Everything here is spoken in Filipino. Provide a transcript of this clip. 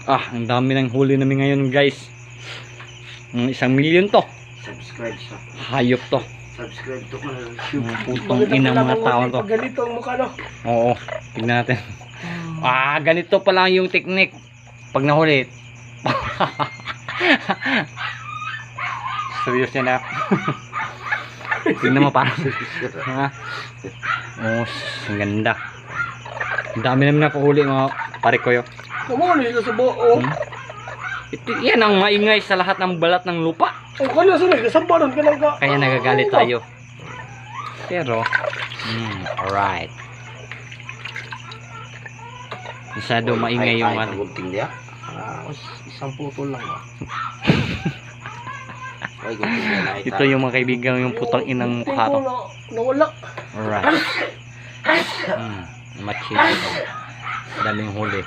Ang dami ng huli namin ngayon guys. 1,000,000 to. Subscribe sa. Hayop to. Subscribe to ko na YouTube. Putong ina mga tao to. Pag ganito ang mukha, no? Oo, tignan natin. Ganito pa lang yung technique. Pag nahuli. Serious yan na. Tignan mo parang. Ha? Ang ganda. Ang dami namin nakuhuli mga pare ko yun. Kumuli ka sa buo. Yan ang maingay sa lahat ng balat ng lupa. Ang kanya sa nagkasambaran ka lang ka. Kaya nagagalit tayo. Pero, alright. Masyado maingay yung ano. Gunting dia. Isang putol lang ba? Ito yung mga kaibigan, yung putang inang mukha to. Nawala. Alright. Machine ito. Daling huli.